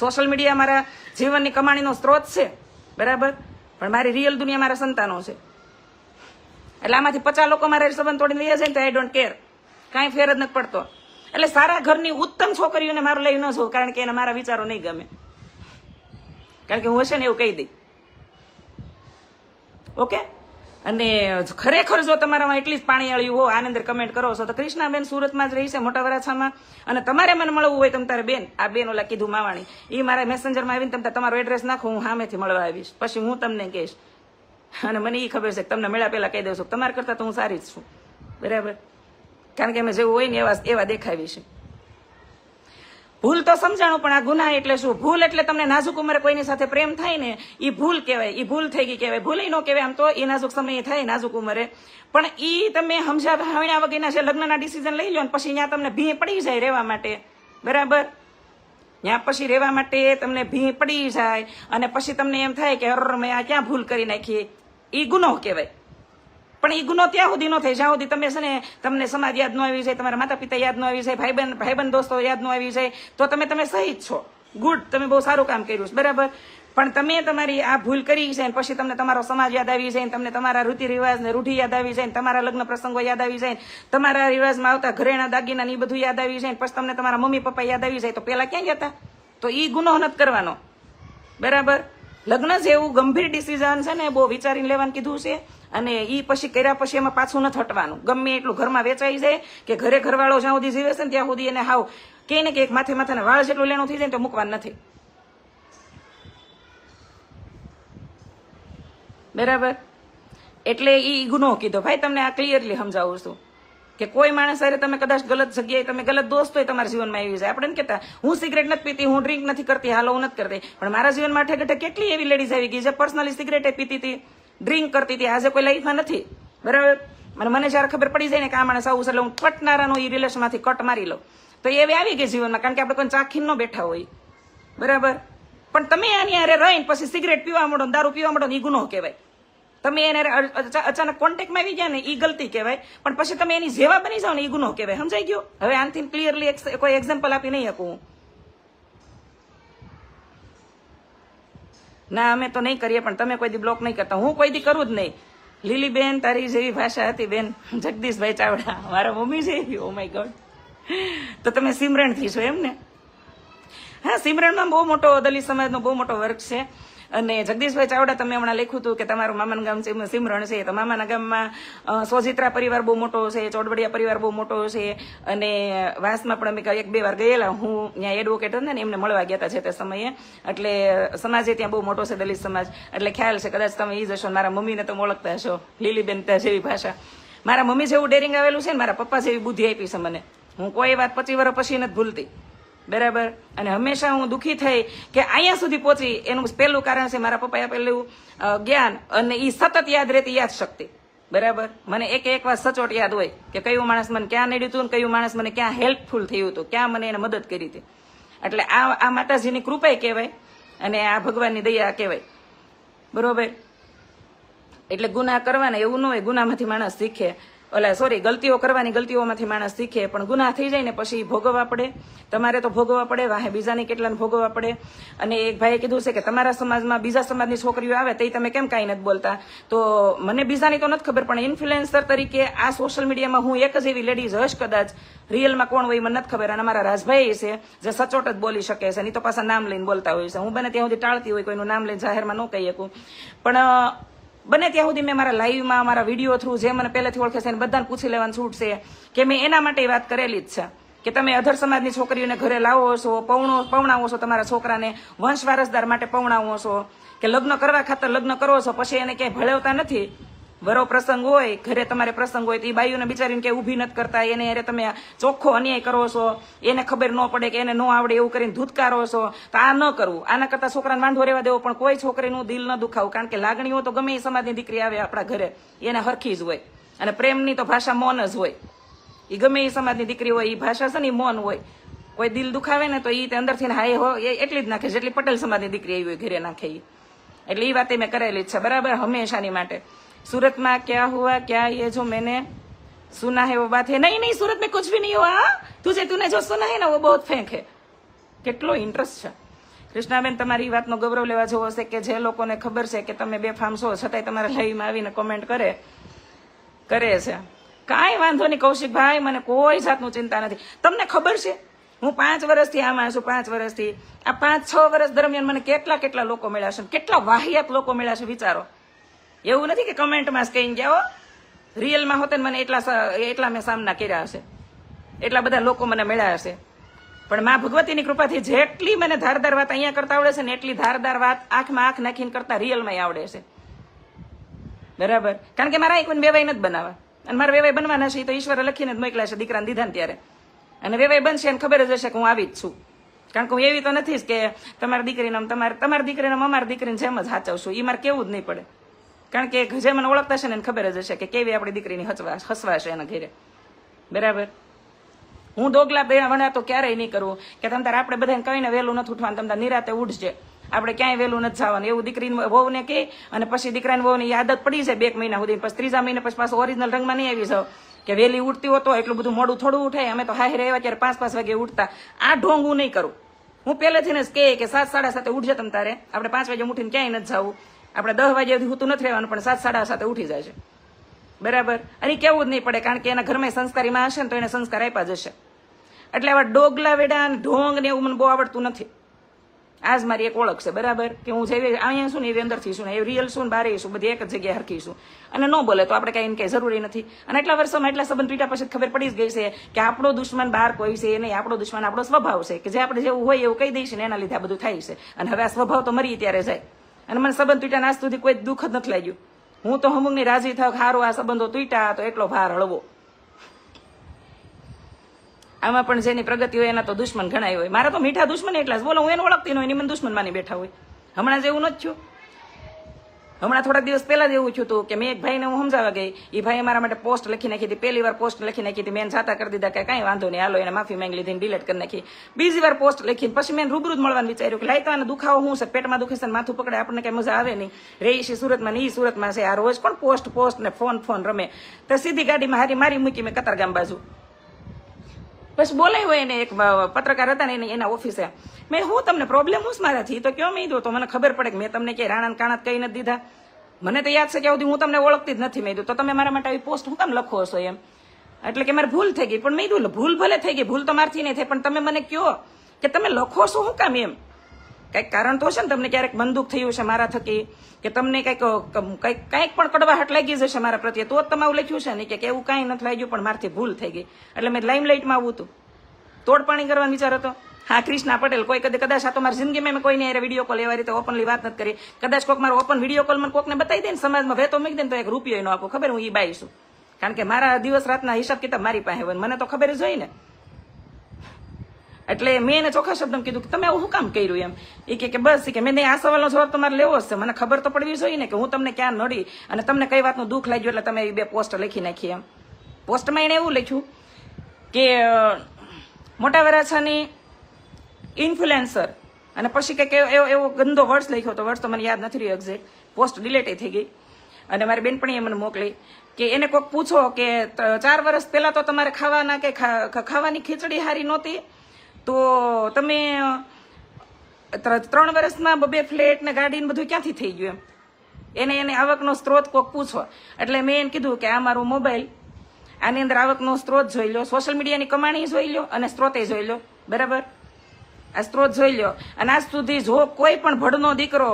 Social media મારા જીવનની કમાણીનો સ્ત્રોત છે, બરાબર, પણ મારી રિયલ દુનિયા મારા સંતાનો છે. એટલે આમાંથી 50 લોકો મારા સંબંધ તોડીને લઈ જાય ને તો આઈ ડોન્ટ કેર, કાંઈ ફેર જ નથી પડતો. એટલે સારા ઘરની ઉત્તમ છોકરીઓને મારું લઈ ન જોઉં, કારણ કે એને મારા વિચારો નહીં ગમે, કારણ કે હું હશે ને એવું કહી દઈ. ઓકે. અને ખરેખર જો તમારામાં એટલી જ પાણી આળ્યું હો, આની અંદર કમેન્ટ કરો છો તો કૃષ્ણાબેન સુરતમાં જ રહી છે, મોટા વરાછામાં. અને તમારે મને મળવું હોય તમ તારે બેન, આ બેન ઓલા કીધું માવાણી, એ મારા મેસેન્જરમાં આવીને તમે તમારો એડ્રેસ નાખો, હું સામેથી મળવા આવીશ, પછી હું તમને કહીશ. અને મને એ ખબર છે કે તમને મળ્યા પહેલા કહી દઉં છું તમારા કરતાં તો હું સારી જ છું, બરાબર, કારણ કે અમે જેવું હોય ને એવા દેખાવી છે. ભૂલ તો સમજાણું, પણ આ ગુનાહ એટલે શું? ભૂલ એટલે તમને નાજુક ઉંમરે કોઈની સાથે પ્રેમ થાય ને એ ભૂલ કહેવાય, એ ભૂલ થઈ ગઈ કહેવાય. ભૂલ ન કહેવાય આમ તો, એ નાજુક સમયે થાય નાજુક ઉંમરે, પણ એ તમે સમજ્યા વગરના જે લગ્નના ડિસિઝન લઈ લો ને પછી ત્યાં તમને ભીં પડી જાય રહેવા માટે, બરાબર, ત્યાં પછી રહેવા માટે તમને ભીં પડી જાય અને પછી તમને એમ થાય કે હર મેં આ ક્યાં ભૂલ કરી નાખી, એ ગુનો કહેવાય. પણ એ ગુનો ત્યાં સુધી ન થાય જ્યાં સુધી તમે છે ને તમને સમાજ યાદ ન આવી જાય, તમારા માતા પિતા યાદ ન આવી જાય, ભાઈબંધ દોસ્તો યાદ ન આવી જાય, તો તમે સહી જ છો, ગુડ, તમે બહુ સારું કામ કર્યું છે, બરાબર. પણ તમે તમારી આ ભૂલ કરી છે પછી તમને તમારો સમાજ યાદ આવી જાય, તમને તમારા રીતિ રિવાજ ને રૂઢી યાદ આવી જાય, તમારા લગ્ન પ્રસંગો યાદ આવી જાય, તમારા રિવાજમાં આવતા ઘરેણા દાગીના ને એ બધું યાદ આવી જાય, પછી તમને તમારા મમ્મી પપ્પા યાદ આવી જાય, તો પેલા ક્યાં ગયા હતા? તો એ ગુનો નથી કરવાનો, બરાબર. લગ્ન જેવું ગંભીર ડિસિઝન છે ને બહુ વિચારીને લેવાનું કીધું છે, અને એ પછી કર્યા પછી એમાં પાછું નથી હટવાનું. ગમે એટલું ઘરમાં વેચાઈ જાય કે ઘરે ઘરવાળો જ્યાં સુધી જીવે છે ને ત્યાં સુધી એને હાવ કે ને કે એક માથાના વાળ જેટલું લેણું થઈ જાય તો મૂકવાનું નથી, બરાબર. એટલે એ ગુનો કીધો. ભાઈ તમને આ ક્લિયરલી સમજાવું છું કે કોઈ માણસ અરે તમે કદાચ ગલત જગ્યાએ તમે ગલત દોસ્ત હોય તમારા જીવનમાં આવી જાય. આપણે કહેતા હું સિગરેટ નથી પીતી, હું ડ્રિંક નથી કરતી, હાલો હું નથી કરતી, પણ મારા જીવનમાં ઠેઠે કેટલી એવી લેડીઝ આવી ગઈ જે પર્સનલી સિગરેટ પીતી હતી, ડ્રિંક કરતી હતી, આજે કોઈ લાઈફમાં નથી, બરાબર. મને જયારે ખબર પડી જાય ને કે આ માણસ આવું છે એટલે હું કટનારાનો એ રિલેશનમાંથી કટ મારી લઉં, તો એવી આવી ગઈ જીવનમાં, કારણ કે આપણે કોઈ ચાખીને ન બેઠા હોય, બરાબર. પણ તમે આની હારે રહીને પછી સિગરેટ પીવા માંડો, દારૂ પીવા માંડો, એ ગુનો કહેવાય. તમે એને અચાનક કોન્ટેક્ટમાં આવી ગયા ને એ ગલતી કહેવાય, પણ પછી તમે એની જેવા બની જાઓ ને એ ગુનો કહેવાય. સમજાઈ ગયો? હવે આનાથી ક્લિયરલી કોઈ એક્ઝામ્પલ આપી નહીં શકું. ના અમે તો નહીં કરીએ, પણ તમે કોઈ દી બ્લોક નહીં કરતા, હું કોઈ દી કરું જ નહીં. લીલીબેન તારી જેવી ભાષા હતી બેન, જગદીશભાઈ ચાવડા મારા મમ્મી છે. ઓ માય ગોડ, તો તમે સિમરણ થી છો એમ ને? હા, સિમરણમાં બહુ મોટો દલિત સમાજનો બહુ મોટો વર્ગ છે. અને જગદીશભાઈ ચાવડા તમે હમણાં લખ્યું હતું કે તમારું મામાનું ગામ છે સિમરણ છે, તો મામાના ગામમાં સોજિત્રા પરિવાર બહુ મોટો છે, ચોડવડિયા પરિવાર બહુ મોટો છે, અને વાસમાં પણ અમે 1-2 વાર ગયેલા. હું ત્યાં એડવોકેટ હતા ને એમને મળવા ગયા હતા છે તે સમયે, એટલે સમાજે ત્યાં બહુ મોટો છે દલિત સમાજ, એટલે ખ્યાલ છે. કદાચ તમે એ જશો, મારા મમ્મીને તમે ઓળખતા હશો, લીલીબેન જેવી ભાષા. મારા મમ્મી જેવું ડેરિંગ આવેલું છે ને મારા પપ્પા જેવી બુદ્ધિ આપી છે મને. હું કોઈ વાત 25 વર્ષ પછી નથી ભૂલતી, બરાબર. અને હંમેશા હું દુઃખી થઈ કે અહીંયા સુધી પહોંચી એનું પહેલું કારણ છે મારા પપ્પાએ આપેલું જ્ઞાન, અને એ સતત યાદ રહેતી યાદ શક્તિ, બરાબર. મને એક વાર સચોટ યાદ હોય કે કયું માણસ મને ક્યાં નડ્યું હતું, કયું માણસ મને ક્યાં હેલ્પફુલ થયું હતું, ક્યાં મને એને મદદ કરી હતી. એટલે આ માતાજીની કૃપા કહેવાય અને આ ભગવાનની દયા કહેવાય, બરોબર. એટલે ગુનાહ કરવાના એવું ન હોય, ગુનામાંથી માણસ શીખે, ગલતીઓ કરવાની, ગલતીઓમાંથી માણસ શીખે, પણ ગુનાહ થઈ જાય ને પછી ભોગવવા પડે. તમારે તો ભોગવવા પડે, વાહે બીજાની કેટલાને ભોગવવા પડે. અને એક ભાઈએ કીધું છે કે તમારા સમાજમાં બીજા સમાજની છોકરીઓ આવે તો તમે કેમ કાંઈ નથી બોલતા? તો મને બીજાની તો નથી ખબર, પણ ઇન્ફ્લુએન્સર તરીકે આ સોશિયલ મીડિયામાં હું એક જ એવી લેડીઝ હશ કદાચ, રિયલમાં કોણ હોય મને નથી ખબર. અને અમારા રાજભાઈ છે જે સચોટ જ બોલી શકે છે, નહીં તો પાછા નામ લઈને બોલતા હોય છે. હું બને ત્યાં સુધી ટાળતી હોય કોઈનું નામ લઈને જાહેરમાં ન કહી શકું, પણ બને ત્યાં સુધી મેં મારા લાઈવમાં, મારા વિડીયો થ્રુ જે મને પહેલેથી ઓળખે છે એને બધાને પૂછી લેવાનું છૂટ છે કે મેં એના માટે વાત કરેલી જ છે કે તમે અધર સમાજની છોકરીઓને ઘરે લાવો છો, પવણાવો છો, તમારા છોકરાને વંશ વારસદાર માટે પવણાવો છો, કે લગ્ન કરવા ખાતર લગ્ન કરો છો, પછી એને ક્યાંય ભળવતા નથી. વરો પ્રસંગ હોય ઘરે, તમારે પ્રસંગ હોય તો એ બાઈઓને બિચારીને કે ઊભી નથી કરતા, એને અરે તમે ચોખ્ખો અન્યાય કરો છો, એને ખબર ન પડે કે એને ન આવડે એવું કરીને ધૂતકારો છો. તો આ ન કરવું, આના કરતા છોકરાને વાંઢો રહેવા દેવો, પણ કોઈ છોકરીનું દિલ ન દુખાવું, કારણ કે લાગણીઓ તો ગમે એ સમાજની દીકરી આવે આપણા ઘરે એને હરખી જ હોય, અને પ્રેમની તો ભાષા મૌન જ હોય. એ ગમે એ સમાજની દીકરી હોય એ ભાષા છે ને એ મૌન હોય. કોઈ દિલ દુખાવે ને તો એ અંદરથી હાય હો એટલી જ નાખે જેટલી પટેલ સમાજની દીકરી આવી હોય ઘરે નાખે. એટલે એ વાતે મેં કરેલી જ છે, બરાબર, હંમેશાની માટે. सूरत में क्या हुआ, क्या ये जो मैंने सुना है वो बात है? नहीं, सूरत में कुछ भी नहीं हुआ. तूने जो सुना है ना वो बहुत फेक है. કેટલો ઇન્ટરેસ્ટ છે કૃષ્ણાબેન, તમારી વાતનો ગૌરવ લેવા જેવો હશે કે જે લોકોને ખબર છે કે તમે બેફામ છો છતાંય તમારા લાઈવમાં આવીને કોમેન્ટ કરે છે. કાંઈ વાંધો નહીં કૌશિકભાઈ, મને કોઈ જાતનું ચિંતા નથી. તમને ખબર છે હું 5 વર્ષથી આમાં છું, 5 વર્ષથી આ 5-6 વર્ષ દરમિયાન મને કેટલા લોકો મળ્યા છે, કેટલા વાહિયાત લોકો મળ્યા છે વિચારો. એવું નથી કે કમેન્ટમાં જ કહી ગયા હો, રિયલમાં હોતે મને એટલા મેં સામના કર્યા હશે, એટલા બધા લોકો મને મળ્યા હશે. પણ મા ભગવતીની કૃપાથી જેટલી મને ધારદાર વાત અહીંયા કરતા આવડે છે ને એટલી ધારદાર વાત આંખમાં આંખ નાખીને કરતા રિયલમાં આવડે છે. બરાબર, કારણ કે મારા કોઈને વેવાઈ નથી બનાવવા, અને મારા વેવાઈ બનવાના છે તો ઈશ્વરે લખીને જ મોકલ્યા છે દીકરાને દીધા ને ત્યારે. અને વેવાઈ બનશે એને ખબર જ હશે કે હું આવી જ છું, કારણ કે હું એવી તો નથી જ કે તમારી દીકરીને તમારી દીકરીને અમારી દીકરીને જેમ જ હાચવશું, એ મારે કેવું જ નહીં પડે. કારણ કે જે મને ઓળખતા છે ને એને ખબર જ હશે કે કેવી આપણી દીકરીની હસવાશે એના ઘરે. બરાબર, હું દોગલા વણા તો ક્યારેય નહીં કરવું કે તમ તારે આપણે બધાને કહીને વહેલું નથી ઉઠવાનું, તમ તારે નિરાતે ઉઠશે, આપણે ક્યાંય વહેલું નથી જવાનું એવું દીકરીને વહુને કહે. અને પછી દીકરાને વહુની આદત પડી જાય 2 મહિના સુધી, પછી 3જા મહિને પછી પાછું ઓરિજિનલ રંગમાં નહીં આવી જાવ કે વહેલી ઉઠતી હોતો એટલું બધું મોડું થોડું ઉઠાય. અમે તો હાહી રહેવા ત્યારે 5-5 વાગે ઉઠતા. આ ઢોંગ હું નહીં કરું. હું પહેલેથી જ કહે કે 7-7:30 ઉઠજે તમ તારે, આપણે 5 વાગે ઉઠીને ક્યાંય નથી જવું, આપણે 10 વાગ્યા સુધી હોતું નથી રહેવાનું, પણ 7-7:30 ઉઠી જાય છે. બરાબર, અને કેવું જ નહીં પડે, કારણ કે એના ઘરમાં સંસ્કારીમાં હશે ને તો એને સંસ્કાર આપ્યા જ હશે. એટલે આવા ડોગલા વેડા ઢોંગ ને એવું મને બહુ આવડતું નથી. આજ મારી એક ઓળખ છે. બરાબર, કે હું જેવી અહીંયા છું ને એવી અંદરથી છું ને એવી રિયલ છું ને બારે છું, બધી એક જ જગ્યાએ હરખી છું. અને ન બોલે તો આપણે કઈ જરૂરી નથી. અને એટલા વર્ષોમાં એટલા સંબંધ પીટા પછી ખબર પડી જ ગઈ છે કે આપણો દુશ્મન બહાર કોઈ છે નહીં, આપણો દુશ્મન આપણો સ્વભાવ છે, કે જે આપણે જેવું હોય એવું કહી દઈશું ને એના લીધે આ બધું થાય છે. અને હવે આ સ્વભાવ તો મરી ત્યારે જાય. અને મને સંબંધ તૂટ્યા આજ સુધી કોઈ દુઃખ જ નથી લાગ્યું. હું તો અમુકની રાજી થાવ સારું આ સંબંધો તૂટ્યા તો એટલો ભાર હળવો. આમાં પણ જેની પ્રગતિ હોય એના તો દુશ્મન ઘણા હોય. મારા તો મીઠા દુશ્મન એટલા જ બોલો, હું એને ઓળખતી ન હોય એની મને દુશ્મન માની બેઠા હોય. હમણાં જેવું નથી થયું. હમણાં થોડાક દિવસ પહેલા જ એવું થયું હતું કે મેં એક ભાઈને હું સમજાવવા ગઈ, એ ભાઈ મારા માટે પોસ્ટ લખી નાખી હતી. પહેલી વાર પોસ્ટ લખી નાખી હતી, મેં જાતા કરી દીધા કે કાંઈ વાંધો નહીં હાલો, એને માફી માંગી લીધી, ડિલીટ કરી નાખી. બીજી વાર પોસ્ટ લખી પછી મેં રૂબરૂ જ મળવાનું વિચાર્યું કે લાઈ તો આને દુખાવો શું છે, પેટમાં દુખે છે ને માથું પકડે, આપણને કઈ મજા આવે નહીં. રહી છે સુરતમાં ને એ સુરતમાં છે, આ રોજ પણ પોસ્ટ ને ફોન રમે. તો સીધી ગાડીમાં હારી મારી મૂકી મેં કતારગામ બાજુ. પછી બોલાય હોય એને એક પત્રકાર હતા ને એના ઓફિસે, મેં હું તમને પ્રોબ્લેમ હું મારાથી તો કયો મેં તો મને ખબર પડે કે મેં તમને ક્યાંય રાણા કાણા કઈ નથી દીધા. મને તો યાદ છે કે હું તમને ઓળખતી જ નથી. મેં તો તમે મારા માટે આવી પોસ્ટ હું કામ લખો છો એમ. એટલે કે મારે ભૂલ થઈ ગઈ. પણ મેં ભૂલ ભલે થઈ ગઈ, ભૂલ તો મારથી નહીં થઈ, પણ તમે મને કહો કે તમે લખો છો શું કામ એમ. કંઈક કારણ તો છે ને, તમને ક્યારેક મન દુઃખ થયું છે મારા થકી, કે તમને કંઈક પણ કડવાહટ લાગી જશે મારા પ્રત્યે, તો જ તમે આવું લખ્યું છે ને કે એવું કાંઈ નથી લાગ્યું પણ મારથી ભૂલ થઈ ગઈ. એટલે મેં લાઇમલાઇટમાં આવું હતું, તોડપાણી કરવાનો વિચાર હતો. હા, કૃષ્ણા પટેલ, કોઈ કદાચ આ તો મારી જિંદગીમાં મેં કોઈને વિડીયો કોલ એવા રીતે ઓપનલી વાત નથી કરી. કદાચ કોઈક મારો ઓપન વિડીયો કોલ મને કોકને બતાવી દે ને સમાજમાં વેતો મૂકી દે ને તો 1 રૂપિયો ન આપો, ખબર હું એ બાઈ છું. કારણ કે મારા દિવસ રાતના હિસાબ કિતાબ મારી પાસે હોય, મને તો ખબર જ હોય ને. એટલે મેં એને ચોખ્ખા શબ્દમાં કીધું કે તમે આવું શું કામ કર્યું એમ. એ કે બસ કે મેં આ સવાલનો જવાબ તમારે લેવો જ છે, મને ખબર તો પડવી જોઈએ ને કે હું તમને ક્યાં નડી અને તમને કઈ વાતનું દુઃખ લાગ્યું એટલે તમે એ 2 પોસ્ટ લખી નાખી એમ. પોસ્ટમાં એને એવું લખ્યું કે મોટા વરાછાની ઇન્ફ્લુએન્સર, અને પછી કંઈક એવો ગંદો વર્ડ્સ લખ્યો હતો, વર્ડ્સ તો મને યાદ નથી રહ્યો એક્ઝેક્ટ. પોસ્ટ ડિલેટ થઈ ગઈ. અને મારી બેનપણીએ મને મોકલી કે એને કોઈક પૂછો કે 4 વર્ષ પહેલા તો તમારે ખાવાના કે ખાવાની ખીચડી હારી નહોતી, તો તમે 3 વર્ષમાં 2 ફ્લેટ ને ગાડી ને બધું ક્યાંથી થઈ ગયું એમ. એને આવકનો સ્ત્રોત કોઈક પૂછો. એટલે મેં એને કીધું કે આ મારું મોબાઈલ, આની અંદર આવકનો સ્ત્રોત જોઈ લો, સોશિયલ મીડિયાની કમાણી જોઈ લો અને સ્ત્રોતે જોઈ લો. બરાબર, આ સ્ત્રોત જોઈ લો. અને આજ સુધી જો કોઈ પણ ભડનો દીકરો